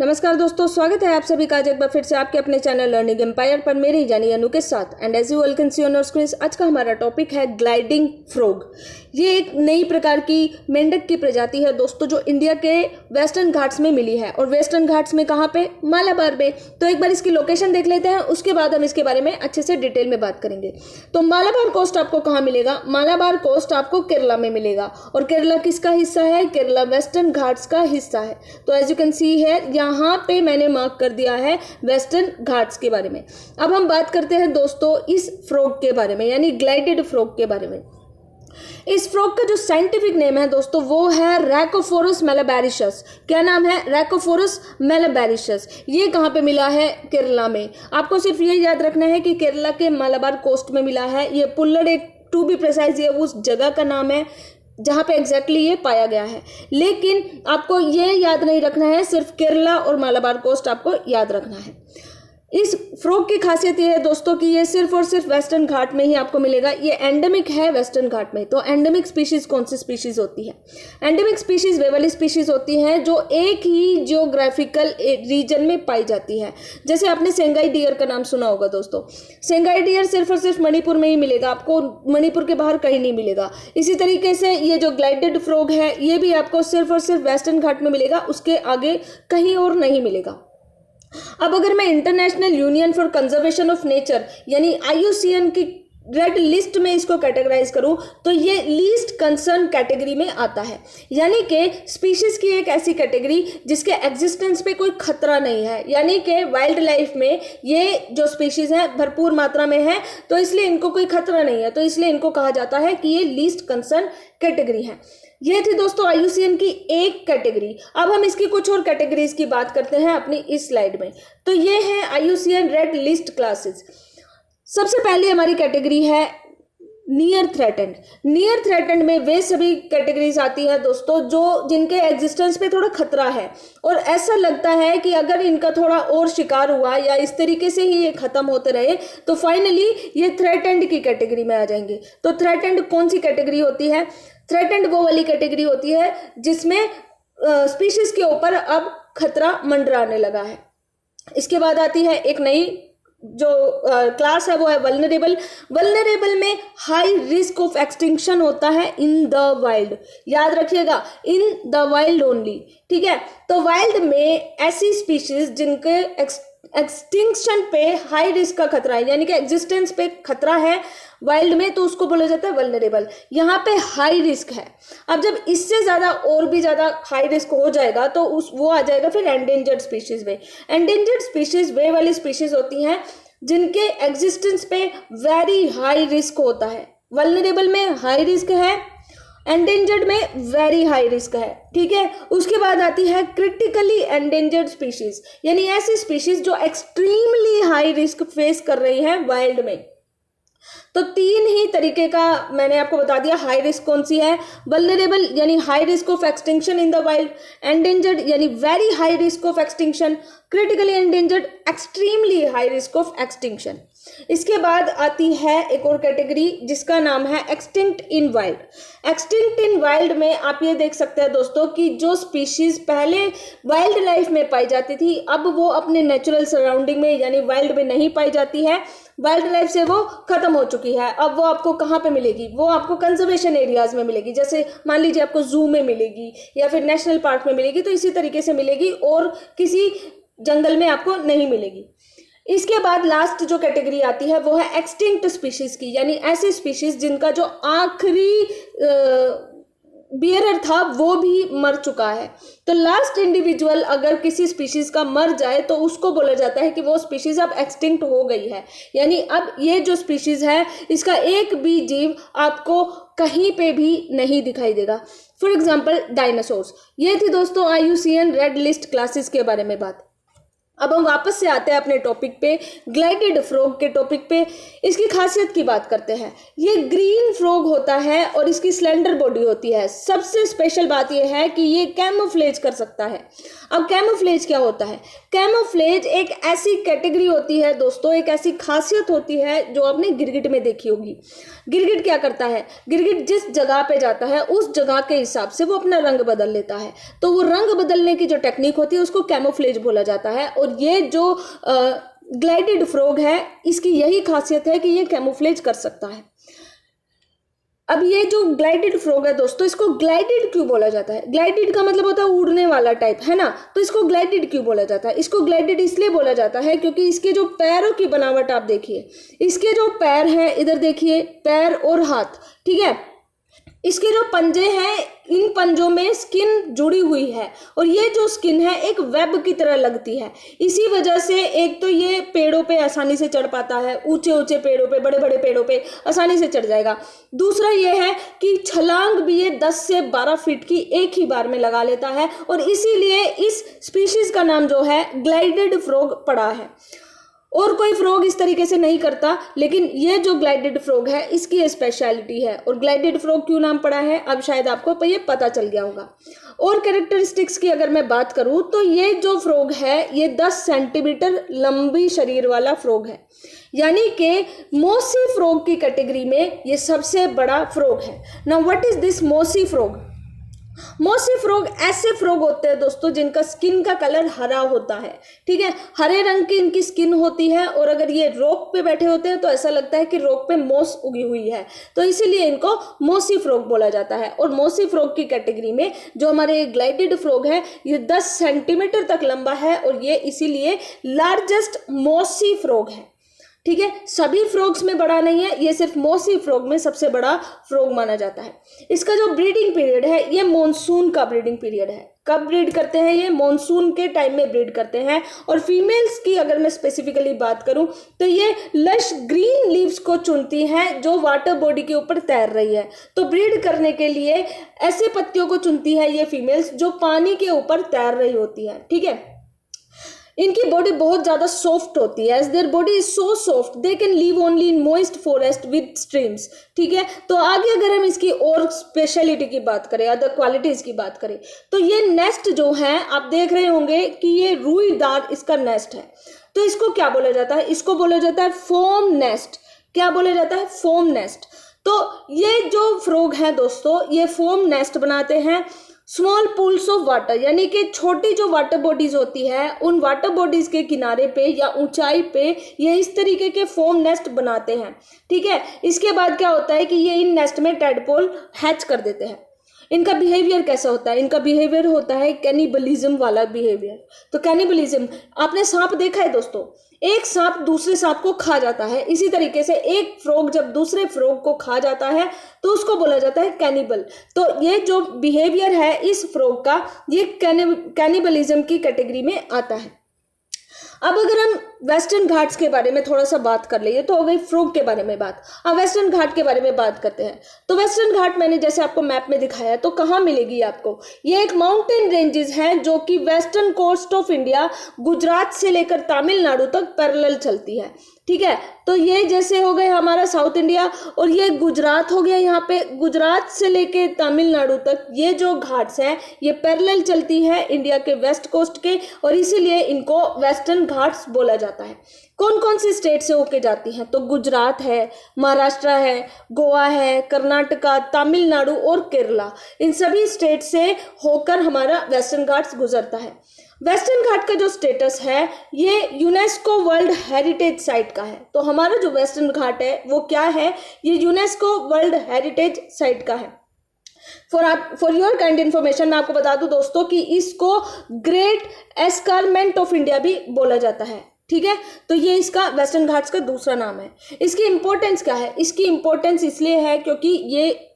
नमस्कार दोस्तों, स्वागत है आप सभी का आज एक बार फिर से आपके अपने चैनल लर्निंग एम्पायर पर मेरे ही जानी अनु के साथ। And as you all can see on your screen, आज का हमारा टॉपिक है ग्लाइडिंग फ्रॉग। ये एक नई प्रकार की मेंढक की प्रजाति है दोस्तों, जो इंडिया के वेस्टर्न घाट्स में मिली है। और वेस्टर्न घाट्स में कहाँ पे? मालाबार में। तो एक बार इसकी लोकेशन देख लेते हैं, उसके बाद हम इसके बारे में अच्छे से डिटेल में बात करेंगे। तो मालाबार कोस्ट आपको कहाँ मिलेगा? मालाबार कोस्ट आपको केरला में मिलेगा। और केरला किसका हिस्सा है? केरला वेस्टर्न घाट्स का हिस्सा है। तो एज यू कैन सी है, यहाँ पे मैंने मार्क कर दिया है वेस्टर्न घाट्स के बारे में। अब हम बात करते हैं दोस्तों इस फ्रॉग के बारे में, यानी ग्लाइडेड फ्रॉग के बारे में। इस फ्रॉग का जो साइंटिफिक नेम है दोस्तों, वो है रैकोफोरस मेलाबैरिशस। क्या नाम है? रैकोफोरस मेलाबैरिशस। ये कहाँ पे मिला है? केरला में। आपको सिर्फ ये याद रखना है कि केरला के मालाबार कोस्ट में मिला है। ये पुल्लड़, एक टू बी प्रिसाइज, ये उस जगह का नाम है जहाँ पे एग्जैक्टली ये पाया गया है। लेकिन आपको ये याद नहीं रखना है, सिर्फ केरला और मालाबार कोस्ट आपको याद रखना है। इस फ्रॉग की खासियत ये है दोस्तों कि ये सिर्फ और सिर्फ वेस्टर्न घाट में ही आपको मिलेगा। ये एंडेमिक है वेस्टर्न घाट में। तो एंडेमिक स्पीशीज कौन सी स्पीशीज होती है? एंडेमिक स्पीशीज वे वाली स्पीशीज होती हैं जो एक ही जियोग्राफिकल रीजन में पाई जाती है। जैसे आपने सेंगाई डियर का नाम सुना होगा दोस्तों। सेंगाई डियर सिर्फ और सिर्फ मणिपुर में ही मिलेगा, आपको मणिपुर के बाहर कहीं नहीं मिलेगा। इसी तरीके से ये जो ग्लाइडेड फ्रॉग है, ये भी आपको सिर्फ और सिर्फ वेस्टर्न घाट में मिलेगा, उसके आगे कहीं और नहीं मिलेगा। अब अगर मैं international union for conservation of nature यानी IUCN की रेड लिस्ट में इसको कैटेगराइज करूं, तो ये लीस्ट कंसर्न कैटेगरी में आता है। यानी कि स्पीशीज की एक ऐसी कैटेगरी जिसके एग्जिस्टेंस पे कोई खतरा नहीं है, यानी कि वाइल्ड लाइफ में ये जो स्पीशीज हैं भरपूर मात्रा में है, तो इसलिए इनको कोई खतरा नहीं है। तो इसलिए इनको कहा जाता है कि ये लीस्ट कंसर्न कैटेगरी है। ये थी दोस्तों IUCN की एक कैटेगरी। अब हम इसकी कुछ और कैटेगरीज की बात करते हैं अपनी इस स्लाइड में। तो ये है IUCN रेड लिस्ट क्लासेस। सबसे पहले हमारी कैटेगरी है नियर थ्रेटेंड। नियर थ्रेटेंड में वे सभी कैटेगरीज आती है दोस्तों जो जिनके एग्जिस्टेंस पे थोड़ा खतरा है और ऐसा लगता है कि अगर इनका थोड़ा और शिकार हुआ या इस तरीके से ही ये खत्म होते रहे तो फाइनली ये थ्रेटेंड की कैटेगरी में आ जाएंगे। तो थ्रेटेंड कौन सी कैटेगरी होती है? थ्रेटेंड वो वाली कैटेगरी होती है जिसमें स्पीशीज के ऊपर अब खतरा मंडराने लगा है। इसके बाद आती है एक नई जो क्लास है, वो है वल्नरेबल। वल्नरेबल में हाई रिस्क ऑफ एक्सटिंक्शन होता है इन द वाइल्ड। याद रखिएगा, इन द वाइल्ड ओनली, ठीक है। तो वाइल्ड में ऐसी स्पीशीज जिनके एक्सटिंक्शन पे हाई रिस्क का खतरा है, यानी कि एग्जिस्टेंस पे खतरा है वाइल्ड में, तो उसको बोला जाता है वल्नरेबल। यहाँ पे हाई रिस्क है। अब जब इससे ज्यादा और भी ज्यादा हाई रिस्क हो जाएगा तो वो आ जाएगा फिर एंडेंजर्ड स्पीशीज में। एंडेंजर्ड स्पीशीज वे वाली स्पीशीज होती हैं जिनके एग्जिस्टेंस पे वेरी हाई रिस्क होता है। वल्नरेबल में हाई रिस्क है, एंडेंजर्ड में वेरी हाई रिस्क है, ठीक है। उसके बाद आती है क्रिटिकली एंडेंजर्ड स्पीशीज, यानी ऐसी स्पीशीज जो एक्सट्रीमली हाई रिस्क फेस कर रही है वाइल्ड में। तो तीन ही तरीके का मैंने आपको बता दिया। हाई रिस्क कौन सी है? वल्नरेबल यानी high risk of extinction in the wild, endangered यानी very high risk of extinction, critically endangered extremely high risk of extinction. इसके बाद आती है एक और कैटेगरी जिसका नाम है एक्सटिंक्ट इन वाइल्ड। एक्सटिंक्ट इन वाइल्ड में आप ये देख सकते हैं दोस्तों कि जो स्पीशीज पहले वाइल्ड लाइफ में पाई जाती थी, अब वो अपने नेचुरल सराउंडिंग में यानी वाइल्ड में नहीं पाई जाती है। वाइल्ड लाइफ से वो खत्म हो चुकी है। अब वो आपको कहाँ पे मिलेगी? वो आपको कंजर्वेशन एरियाज में मिलेगी। जैसे मान लीजिए आपको जू में मिलेगी या फिर नेशनल पार्क में मिलेगी, तो इसी तरीके से मिलेगी और किसी जंगल में आपको नहीं मिलेगी। इसके बाद लास्ट जो कैटेगरी आती है वो है एक्सटिंक्ट स्पीशीज की, यानी ऐसी स्पीशीज जिनका जो आखिरी बियरर था वो भी मर चुका है। तो लास्ट इंडिविजुअल अगर किसी स्पीशीज का मर जाए तो उसको बोला जाता है कि वो स्पीशीज अब एक्सटिंक्ट हो गई है, यानी अब ये जो स्पीशीज है इसका एक भी जीव आपको कहीं पे भी नहीं दिखाई देगा। For example dinosaurs. ये थी दोस्तों IUCN रेड लिस्ट क्लासेस के बारे में बात। अब हम वापस से आते हैं अपने टॉपिक पे, ग्लाइडेड फ्रॉग के टॉपिक पे। इसकी खासियत की बात करते हैं। ये ग्रीन फ्रॉग होता है और इसकी स्लेंडर बॉडी होती है। सबसे स्पेशल बात यह है कि ये कैमोफ्लेज कर सकता है। अब कैमोफ्लेज क्या होता है? कैमोफ्लेज एक ऐसी कैटेगरी होती है दोस्तों, एक ऐसी खासियत होती है जो आपने गिरगिट में देखी होगी। गिरगिट क्या करता है? गिरगिट जिस जगह पे जाता है उस जगह के हिसाब से वो अपना रंग बदल लेता है। तो वो रंग बदलने की जो टेक्निक होती है उसको कैमोफ्लेज बोला जाता है। और ये जो ग्लाइडेड फ्रॉग है इसकी यही खासियत है कि ये कैमोफ्लेज कर सकता है। अब ये जो ग्लाइडेड फ्रॉग है दोस्तों, इसको ग्लाइडेड क्यों बोला जाता है? ग्लाइडेड का मतलब होता है उड़ने वाला टाइप, है ना? तो इसको ग्लाइडेड क्यों बोला जाता है? इसको ग्लाइडेड इसलिए बोला जाता है क्योंकि इसके जो पैरों की बनावट आप देखिए, इसके जो पैर हैं, इधर देखिए पैर और हाथ, ठीक है, इसके जो पंजे हैं, इन पंजों में स्किन जुड़ी हुई है और ये जो स्किन है एक वेब की तरह लगती है। इसी वजह से एक तो ये पेड़ों पे आसानी से चढ़ पाता है, ऊंचे ऊंचे पेड़ों पे, बड़े बड़े पेड़ों पे आसानी से चढ़ जाएगा। दूसरा ये है कि छलांग भी ये 10 से 12 फीट की एक ही बार में लगा लेता है और इसीलिए इस स्पीशीज का नाम जो है ग्लाइडेड फ्रॉग पड़ा है। और कोई फ्रॉग इस तरीके से नहीं करता, लेकिन ये जो ग्लाइडेड फ्रॉग है इसकी स्पेशलिटी है। और ग्लाइडेड फ्रॉग क्यों नाम पड़ा है अब शायद आपको ये पता चल गया होगा। और कैरेक्टरिस्टिक्स की अगर मैं बात करूं तो ये जो फ्रॉग है ये 10 सेंटीमीटर लंबी शरीर वाला फ्रॉग है, यानी कि मोसी फ्रॉग की कैटेगरी में ये सबसे बड़ा फ्रॉग है। नाउ व्हाट इज दिस मोसी फ्रॉग? मोसी फ्रॉग ऐसे फ्रॉग होते हैं दोस्तों जिनका स्किन का कलर हरा होता है, ठीक है, हरे रंग की इनकी स्किन होती है और अगर ये रॉक पे बैठे होते हैं तो ऐसा लगता है कि रॉक पे मोस उगी हुई है, तो इसीलिए इनको मोसी फ्रॉग बोला जाता है। और मोसी फ्रॉग की कैटेगरी में जो हमारे ग्लाइडेड फ्रॉग है ये 10 सेंटीमीटर तक लंबा है और ये इसीलिए लार्जेस्ट मोसी फ्रॉग है, ठीक है। सभी फ्रॉग्स में बड़ा नहीं है, ये सिर्फ मोसी फ्रॉग में सबसे बड़ा फ्रॉग माना जाता है। इसका जो ब्रीडिंग पीरियड है ये मॉनसून का ब्रीडिंग पीरियड है। कब ब्रीड करते हैं? ये मॉनसून के टाइम में ब्रीड करते हैं। और फीमेल्स की अगर मैं स्पेसिफिकली बात करूं तो ये लश ग्रीन लीव्स को चुनती हैं जो वाटर बॉडी के ऊपर तैर रही है। तो ब्रीड करने के लिए ऐसे पत्तियों को चुनती है ये फीमेल्स जो पानी के ऊपर तैर रही होती है, ठीक है। इनकी बॉडी बहुत ज्यादा सॉफ्ट होती है, as their body is so soft they can live only in moist forest with streams, ठीक है। तो आगे अगर हम इसकी और स्पेशलिटी की बात करें, अदर क्वालिटीज की बात करें, तो ये नेस्ट जो है आप देख रहे होंगे कि ये रुईदार इसका नेस्ट है। तो इसको क्या बोला जाता है? इसको बोला जाता है फोम नेस्ट। क्या बोला जाता है? Foam nest. तो ये जो फ्रॉग है दोस्तों ये फोम नेस्ट बनाते हैं स्मॉल पूल्स ऑफ वाटर, यानी कि छोटी जो वाटर बॉडीज होती है उन वाटर बॉडीज के किनारे पे या ऊंचाई पे ये इस तरीके के फोम नेस्ट बनाते हैं, ठीक है। इसके बाद क्या होता है कि ये इन नेस्ट में टैडपोल हैच कर देते हैं। इनका बिहेवियर कैसा होता है? इनका बिहेवियर होता है कैनिबलिज्म वाला बिहेवियर। तो कैनिबलिज्म, आपने सांप देखा है दोस्तों, एक सांप दूसरे सांप को खा जाता है, इसी तरीके से एक फ्रॉग जब दूसरे फ्रॉग को खा जाता है तो उसको बोला जाता है कैनिबल। तो ये जो बिहेवियर है इस फ्रॉग का ये कैनिबलिज्म की कैटेगरी में आता है। अब अगर हम वेस्टर्न घाट्स के बारे में थोड़ा सा बात कर लेंगे तो हो गई फ्रॉग के बारे में बात। अब वेस्टर्न घाट के बारे में बात करते हैं। तो वेस्टर्न घाट मैंने जैसे आपको मैप में दिखाया तो कहाँ मिलेगी आपको? ये एक माउंटेन रेंजेस हैं जो कि western coast of India Gujarat से लेकर तमिलनाडु तक पैरेलल चलती है, ठीक है। तो ये जैसे हो गए हमारा साउथ इंडिया और ये गुजरात हो गया, यहाँ पे गुजरात से लेके तमिलनाडु तक ये जो घाट्स हैं ये पैरेलल चलती है इंडिया के वेस्ट कोस्ट के और इसीलिए इनको वेस्टर्न घाट्स बोला जाता है। कौन कौन सी स्टेट से होके जाती हैं? तो गुजरात है, महाराष्ट्र है, गोवा है, कर्नाटका, तमिलनाडु और केरला, इन सभी स्टेट से होकर हमारा वेस्टर्न घाट्स गुजरता है। वेस्टर्न घाट का जो स्टेटस है ये यूनेस्को वर्ल्ड हेरिटेज साइट का है। तो हमारा जो वेस्टर्न घाट है वो क्या है? ये यूनेस्को वर्ल्ड हेरिटेज साइट का है। फॉर योर काइंड इन्फॉर्मेशन मैं आपको बता दूं दोस्तों कि इसको ग्रेट एस्कारमेंट ऑफ इंडिया भी बोला जाता है, ठीक है। तो ये इसका वेस्टर्न घाट्स का दूसरा नाम है। इसकी इंपॉर्टेंस क्या है? इसकी इंपॉर्टेंस इसलिए है क्योंकि ये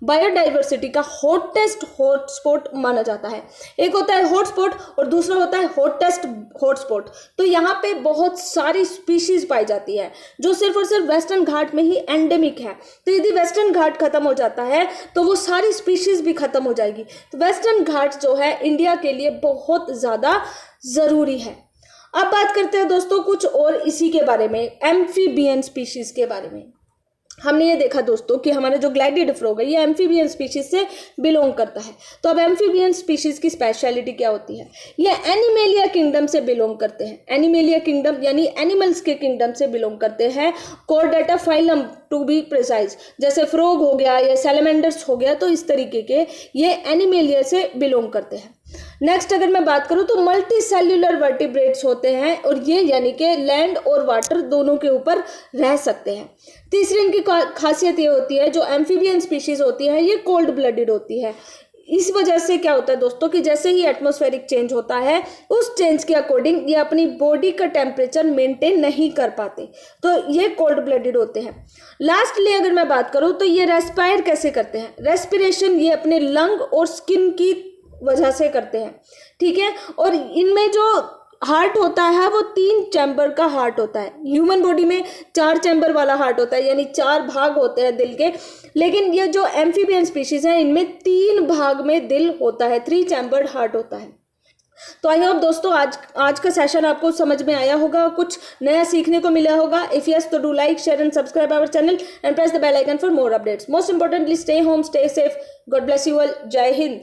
बायोडाइवर्सिटी का हॉटेस्ट हॉटस्पॉट माना जाता है। एक होता है हॉटस्पॉट और दूसरा होता है हॉटेस्ट हॉटस्पॉट। तो यहाँ पे बहुत सारी स्पीशीज पाई जाती है जो सिर्फ और सिर्फ वेस्टर्न घाट में ही एंडेमिक है। तो यदि वेस्टर्न घाट खत्म हो जाता है तो वो सारी स्पीशीज भी खत्म हो जाएगी। तो वेस्टर्न घाट जो है इंडिया के लिए बहुत ज़्यादा ज़रूरी है। अब बात करते हैं दोस्तों कुछ और इसी के बारे में, एम्फीबियन स्पीशीज के बारे में। हमने ये देखा दोस्तों कि हमारा जो ग्लाइडेड फ्रॉग है ये एम्फीबियन स्पीशीज से बिलोंग करता है। तो अब एम्फीबियन स्पीशीज की स्पेशलिटी क्या होती है? ये एनिमेलिया किंगडम से बिलोंग करते हैं। एनिमेलिया किंगडम यानी एनिमल्स के किंगडम से बिलोंग करते हैं। Chordata phylum to be precise, जैसे फ्रॉग हो गया या सैलमेंडर्स हो गया, तो इस तरीके के ये एनिमेलिया से बिलोंग करते हैं। नेक्स्ट अगर मैं बात करूं तो मल्टी सेल्यूलर वर्टिब्रेट्स होते हैं और ये यानी कि लैंड और वाटर दोनों के ऊपर रह सकते हैं। तीसरी इनकी खासियत ये होती है, जो एम्फीबियन स्पीशीज होती है ये कोल्ड ब्लडेड होती है। इस वजह से क्या होता है दोस्तों कि जैसे ही एटमॉस्फेरिक चेंज होता है उस चेंज के अकॉर्डिंग ये अपनी बॉडी का टेम्परेचर मेंटेन नहीं कर पाते, तो ये कोल्ड ब्लडेड होते हैं। लास्टली अगर मैं बात करूं तो ये रेस्पायर कैसे करते हैं? रेस्पिरेशन ये अपने लंग और स्किन की वजह से करते हैं, ठीक है। और इनमें जो हार्ट होता है वो 3 चैम्बर का हार्ट होता है। ह्यूमन बॉडी में 4 चैम्बर वाला हार्ट होता है, यानी 4 भाग होते हैं दिल के, लेकिन ये जो एम्फीबियन स्पीशीज हैं इनमें 3 भाग में दिल होता है, 3 चैम्बर्ड हार्ट होता है। तो आई होप दोस्तों आज का सेशन आपको समझ में आया होगा, कुछ नया सीखने को मिला होगा। इफ यस तो do like, share and subscribe our channel and press the bell icon for more updates. Most importantly stay home, stay safe, God bless you all, जय हिंद।